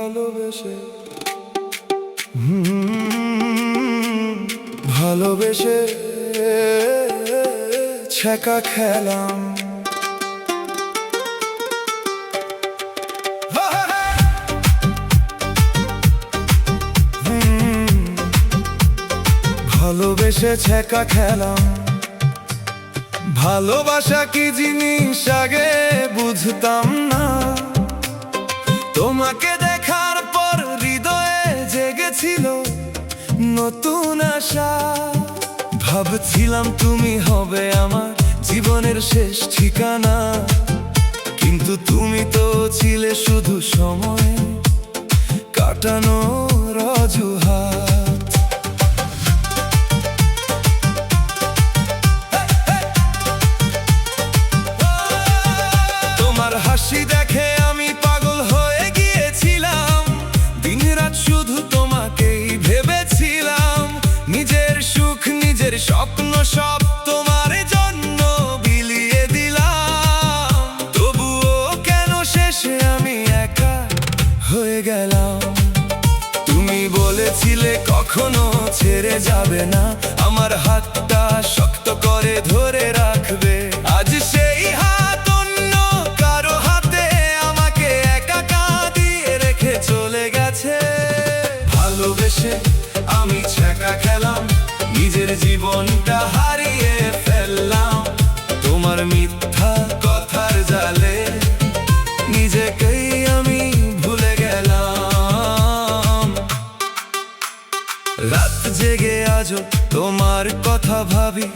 ভালোবেসে ভালোবেসে ছ্যাঁকা খেলাম। ভালোবেসে ছ্যাঁকা খেলাম। ভালোবাসা কি জিনিস আগে বুঝতাম না, তোমাকে দেখার পর হৃদয়ে জেগেছিল নতুন আশা। ভাবছিলাম তুমি হবে আমার জীবনের শেষ ঠিকানা, কিন্তু তুমি তো ছিলে শুধু সময় কাটানোর অজুহাত। তোমার হাসি দেখে আমি পাগল হয়ে গিয়েছিলাম, দিনরাত শুধু তোমাকেই ভেবেছিলাম। নিজের সুখ নিজের স্বপ্ন সব তোমার জন্য বিলিয়ে দিলাম, তবুও কেন শেষে আমি একা হয়ে গেলাম। তুমি বলেছিলে কখনো ছেড়ে যাবে না, আমার হাতটা শক্ত করে ধরে রাখবে। আজ সেই হাত অন্য কারো হাতে আমাকে একা কাঁদিয়ে রেখে চলে গেছে। ভালোবেসে আমি ছ্যাঁকা খেলাম, নিজের জীবনটা হারিয়ে ফেললাম। তোমার মিথ্যা কথার জালে নিজেকেই আমি ভুলে গেলাম। রাত জেগে আজও তোমার কথা ভাবি,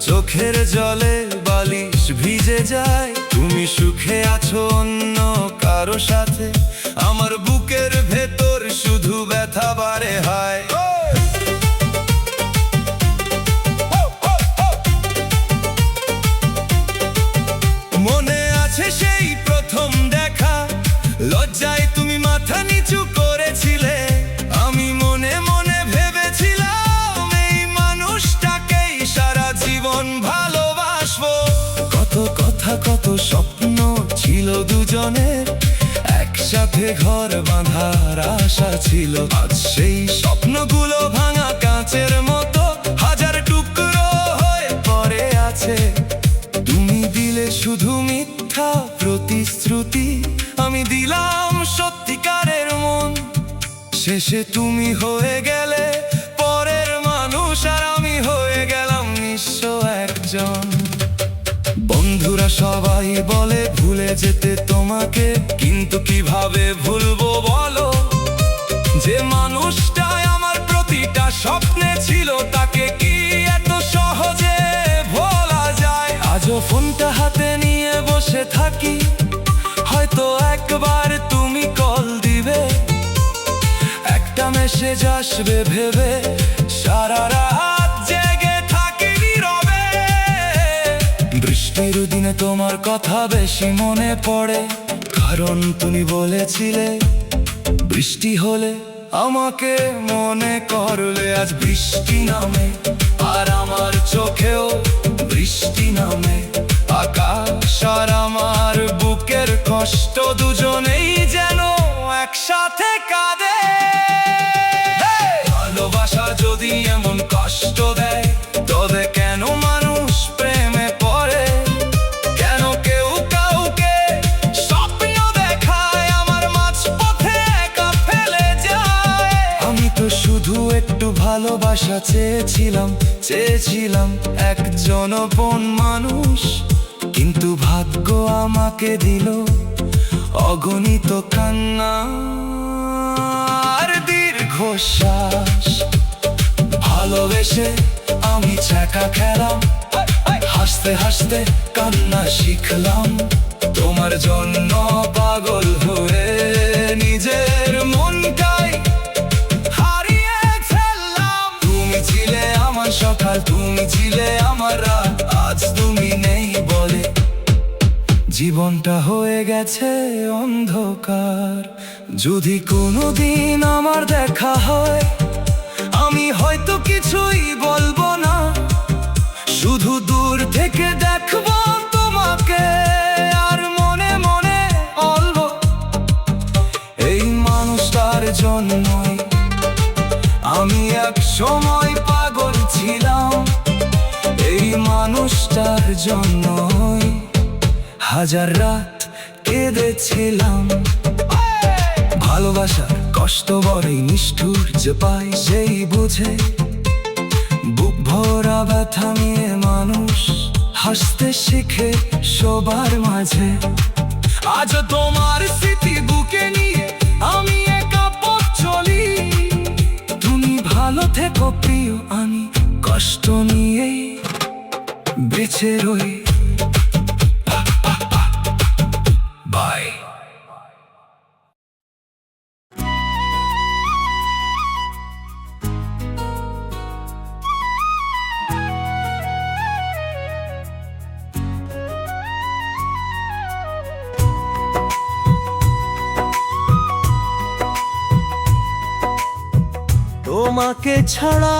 চোখের জলে বালিশ ভিজে যায়। তুমি সুখে আছো অন্য কারো সাথে, আমার বুকের ভেতর শুধু ব্যথা বাড়ে হায়। মনে আছে সেই প্রথম দেখা, লজ্জায় তুমি মাথা নিচু করেছিলে। আমি মনে মনে ভেবেছিলাম এই মানুষটাকেই সারা জীবন ভালোবাসবো। কত কথা কত স্বপ্ন ছিল দুজনের, একসাথে ঘর বাঁধার আশা ছিল। আজ সেই স্বপ্নগুলো ভাঙা কাঁচের মতো হাজার টুকরো হয়ে পড়ে আছে। তুমি দিলে শুধু মিথ্যা প্রতিশ্রুতি, আমি দিলাম সত্যিকারের মন। শেষে তুমি হয়ে গেলে পরের মানুষ, আর আমি হয়ে গেলাম নিঃস্ব একজন। বন্ধুরা সবাই বলে ভুলে যেতে তোমাকে, কিন্তু কিভাবে ভুলবো বলো? যে মানুষটাই আমার প্রতিটা স্বপ্নে ছিল, তাকে কি এত সহজে ভোলা যায়? আজও ফোনটা হাতে নিয়ে বসে থাকি, হয়তো একবার তুমি কল দিবে, একটা মেসেজ আসবে ভেবে সারা রাত জেগে থাকি নীরবে। বৃষ্টির দিনে তোমার কথা বেশি মনে পড়ে, কারণ তুমি বলেছিলে বৃষ্টি হলে আমাকে মনে করলে। আজ বৃষ্টি নামে আর আমার চোখেও বৃষ্টি নামে, আকাশ আর আমার বুকের কষ্ট দুজনেই যেন একসাথে কাঁদে। ভালোবাসা যদি এমন কষ্ট দেয়, তবে কেন মানুষ প্রেমে পড়ে? কেন কেউ কাউকে স্বপ্ন দেখায়, আমার মাঝপথে একা ফেলে যায়? আমি তো শুধু একটু ভালোবাসা চেয়েছিলাম একজন আপন মানুষ, কিন্তু ভাগ্য আমাকে দিল অগণিত কান্না আর দীর্ঘশ্বাস। ভালোবেসে আমি ছ্যাঁকা খেলাম, হাসতে হাসতে কান্না শিখলাম। তোমার জন্য পাগল হয়ে নিজের মনটাই হারিয়ে ফেললাম। তুমি ছিলে আমার সকাল, তুমি ছিলে আমার রাত, আজ তুমি নেই বলে জীবনটা হয়ে গেছে অন্ধকার। যদি কোনোদিন আমার দেখা হয়, আমি হয়তো কিছুই বলবো না, শুধু দূর থেকে দেখবো তোমাকে আর মনে মনে বলবো এই মানুষটা জন্যই। আমি এক সময় পাগল ছিলাম এই মানুষটার জন্যই। হাজার রাত কেঁদেছিলাম। ভালোবাসার কষ্ট বড়ই নিষ্ঠুর, যে পায় সেই বুঝে। বুক ভরা ব্যথা নিয়ে মানুষ হাসতে শিখে সবার মাঝে। আজ তোমার স্মৃতি বুকে নিয়ে আমি একা পথ চলি। তুমি ভালো থেকো প্রিয়, আমি কষ্ট নিয়েই বেঁচে রই। বাই। তোমাকে ছাড়া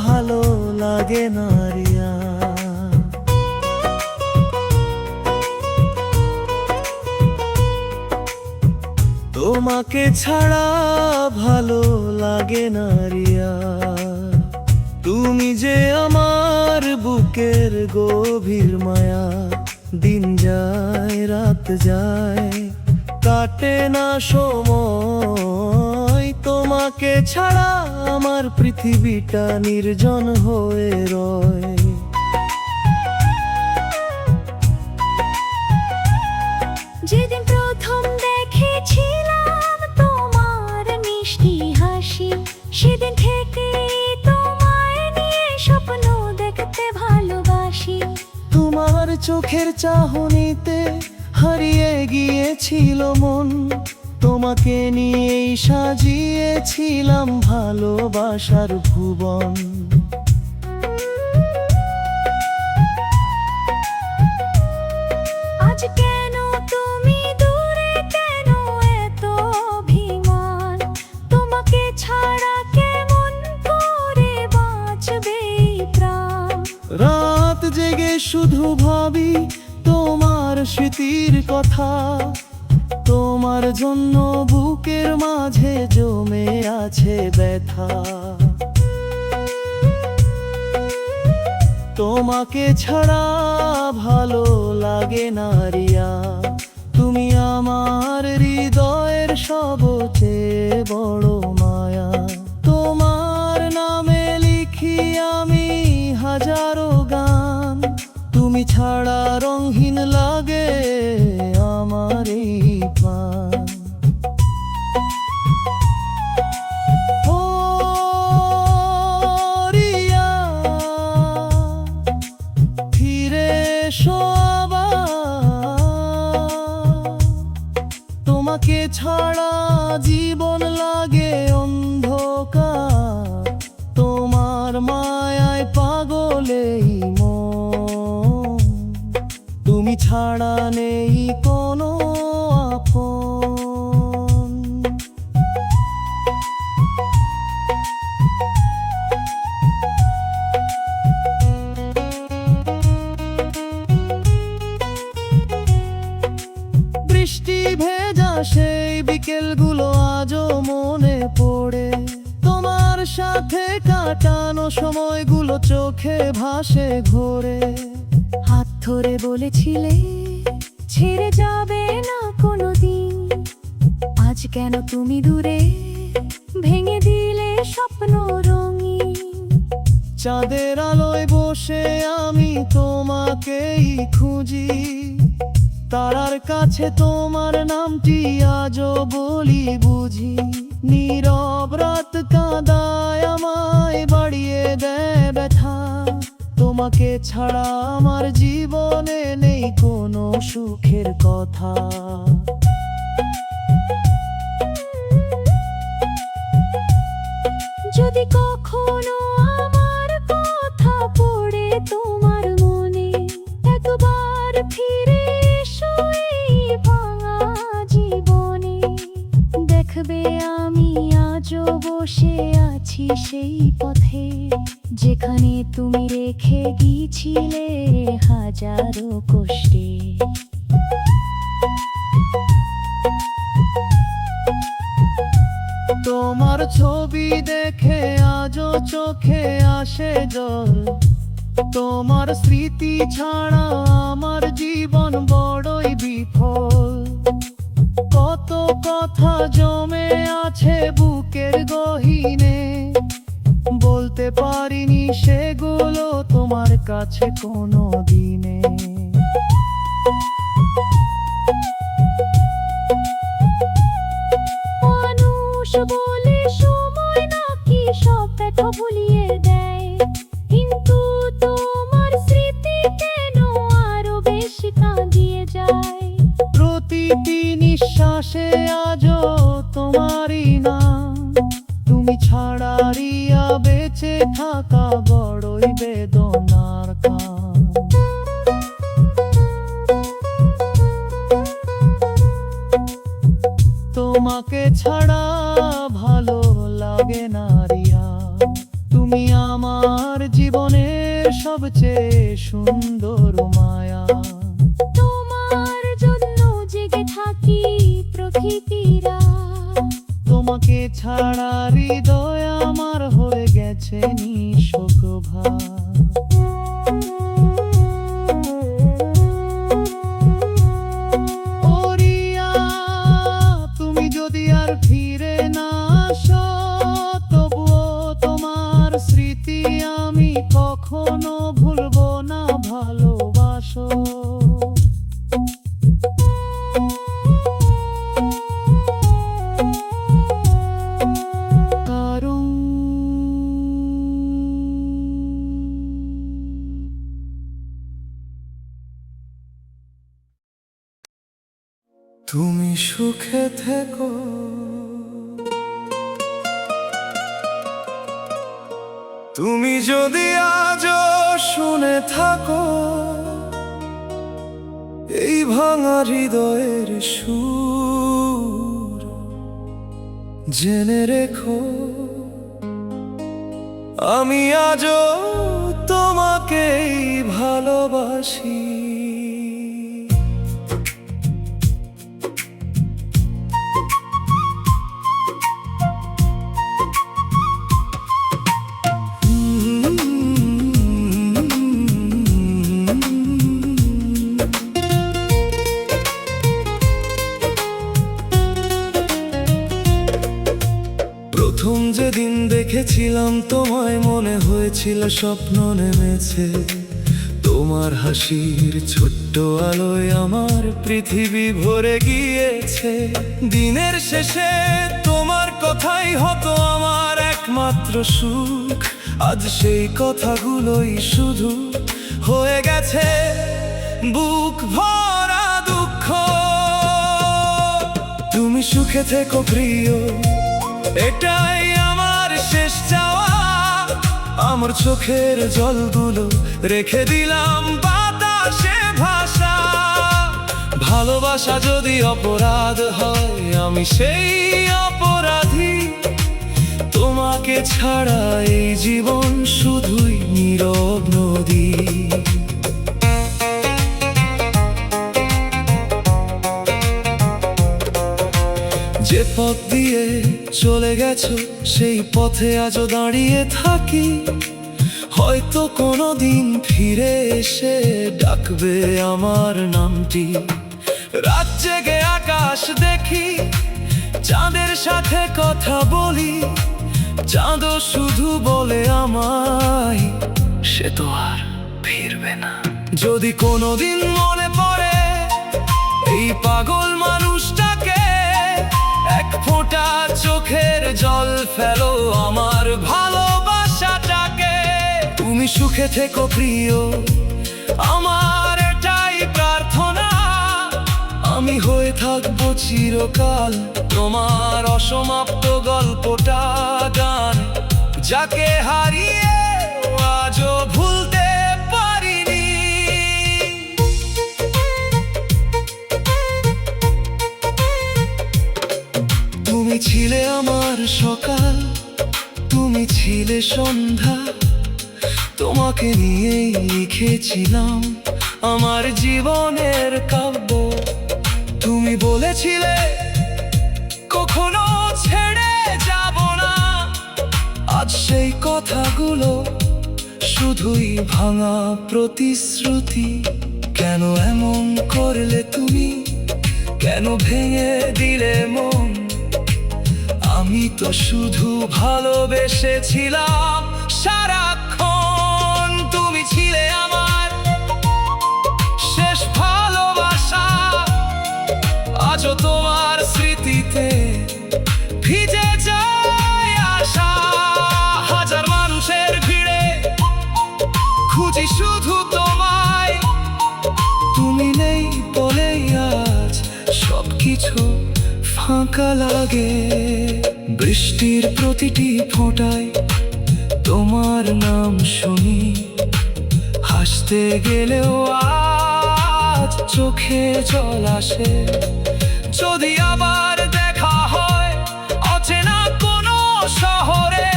ভালো লাগে না রিয়া, তোমাকে ছাড়া ভালো লাগে না রিয়া। তুমি যে আমার বুকের গভীর মায়া। দিন যায় রাত যায় কাটে না সময়, তোমাকে ছাড়া আমার পৃথিবীটা নির্জন হয়ে রয়। যেদিন প্রথম দেখেছিলাম তোমার মিষ্টি হাসি, সেদিন থেকে তোমায় নিয়ে স্বপ্ন দেখতে ভালোবাসি। তোমার চোখের চাহনিতে হারিয়ে গিয়েছিল মন, তোমাকে নিয়েই সাজিয়েছিলাম ভালোবাসার ভুবন। আজ কেন তুমি দূরে, কেন এত অভিমান? তোমাকে ছাড়া কেমন করে বাঁচবে এই প্রাণ? রাত জেগে শুধু ভাবি তোমার স্মৃতির কথা, তোমার জন্য বুকের মাঝে জমে আছে ব্যথা। তোমাকে ছাড়া ভালো লাগে না রিয়া, তুমি আমার হৃদয়ের সবচেয়ে বড় মায়া। তোমার নামে লিখি আমি হাজারো গান, তুমি ছাড়া রঙহীন লাগে আমার এই প্রাণ। ও রিয়া, ফিরে এসো আবার। তোমাকে ছাড়া জীবন লাগে অন্ধকার, তোমার মায়ায় পাগল এই মন। তুমি ছাড়া নেই কোনো আপন। বৃষ্টি ভেজা সেই বিকেলগুলো আজও মনে পড়ে, তোমার সাথে কাটানো সময়গুলো চোখে ভাসে ঘোরে। হাত ধরে বলেছিলে ছেড়ে যাবে না কোনোদিন, আজ কেন তুমি দূরে, ভেঙে দিলে স্বপ্ন রঙিন। চাঁদের আলোয় বসে আমি তোমাকেই খুঁজি, তারার কাছে তোমার নামটি আজও বলি বুঝি। নীরব রাত কাঁদায় আমায় বাড়িয়ে দেয় ব্যথা, তোমাকে ছাড়া আমার জীবনে নেই কোনো সুখের কথা। যদি কখনো আমার কথা পড়ে তোমার মনে, একবার ফিরে এসো এই ভাঙা জীবনে। দেখবে আমি আজও বসে আছি সেই পথে, যেখানে তুমি রেখে গিয়েছিলে হাজারো কষ্টে। তোমার ছবি দেখে আজও চোখে আসে জল। তোমার স্মৃতি ছাড়া আমার জীবন বড়ই বিফল। কত কথা জমে আছে বুকের গহীনে, বলতে পারিনি সেগুলো তোমার কাছে কোনো দিনে। মানুষ বলে সময় নাকি সব ব্যথা ভুলিয়ে দেয়, কিন্তু তোমার স্মৃতি কেন আরো বেশি কাঁদিয়ে যায়। প্রতিটি নিঃশ্বাসে আজও তোমারই নাম, তুমি ছাড়া রিয়া বেঁচে থাকা বড়ই বেদনার কাম। তোমাকে ছাড়া ভালো লাগে না রিয়া, তুমি আমার জীবনের সবচেয়ে সুন্দর মায়া। তোমার জন্য জেগে থাকি প্রকৃতিরা, তোমাকে ছাড়া হৃদয় আমার হয়ে গেছে নিঃশোভা। ও রিয়া, তুমি যদি আর ফিরে না আসো, তবুও তোমার স্মৃতি আমি কখনো ভুলবো না, ভালোবাসো। তুমি সুখে থেকো, তুমি যদি আজও শুনে থাকো এই ভাঙা হৃদয়ের সুর, জেনে রেখো আমি আজও তোমাকেই ভালোবাসি। প্রথম যেদিন দেখেছিলাম তোমায় মনে হয়েছিল স্বপ্ন নেমেছে, তোমার হাসির ছোট্ট আলোয় আমার পৃথিবী ভরে গিয়েছে। দিনের শেষে তোমার কথাই হতো আমার একমাত্র সুখ, আজ সেই কথাগুলোই শুধু হয়ে গেছে বুক ভরা দুঃখ। তুমি সুখে থেকো প্রিয়, এটাই আমার শেষ চাওয়া। আমার চোখের জলগুলো রেখে দিলাম বাতাসে ভাষা। ভালোবাসা যদি অপরাধ হয় আমি সেই অপরাধী, তোমাকে ছাড়া এই জীবন শুধুই নীরব নদী। যে পথ দিয়ে চলে গেছো সেই পথে আজও দাঁড়িয়ে থাকি, হয়তো কোনোদিন ফিরে এসে ডাকবে আমার নামটি। রাত জেগে আকাশ দেখি, চাঁদের সাথে কথা বলি, চাঁদও শুধু বলে আমায় সে তো আর ফিরবে না। যদি কোনোদিন মনে পড়ে এই পাগল মানুষটাকে, এক ফোঁটা চোখের জল ফেলো আমার ভালোবাসাটাকে। তুমি সুখে থেকো প্রিয়, আমার এটাই প্রার্থনা। আমি হয়ে থাকবো চিরকাল তোমার অসমাপ্ত গল্পটা গান, যাকে হারিয়ে আজও ভুলতে পারিনি। তুমি ছিলে আমার সকাল, তুমি ছিলে সন্ধ্যা, তোমাকে নিয়েই লিখেছিলাম আমার জীবনের কাব্য। তুমি বলেছিলে কখনো ছেড়ে শুধুই ভাঙা প্রতিশ্রুতি। কেন এমন করলে তুমি, কেন ভেঙে দিলে মন? আমি তো শুধু ভালোবেসেছিলাম সারাক্ষণ। তুমি ছিলে আমার শেষ ভালোবাসা, আজও তোমার স্মৃতিতে ভিজে যায় আশা। হাজার মানুষের ভিড়ে খুঁজি শুধু তোমায়, তুমি নেই বলেই আজ সবকিছু ফাঁকা লাগে। বৃষ্টির প্রতিটি ফোঁটায় তোমার নাম শুনি, হাসতে গেলেও আজ চোখে জল আসে। যদি আবার দেখা হয় অচেনা কোনো শহরে,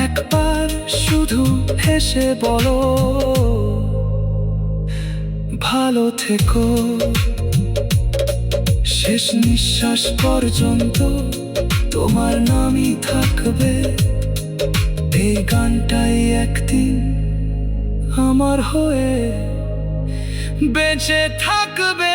একবার শুধু হেসে বলো ভালো থেকো। শেষ নিঃশ্বাস পর্যন্ত তোমার নামই থাকবে, এই গানটাই একদিন আমার হয়ে বেঁচে থাকবে।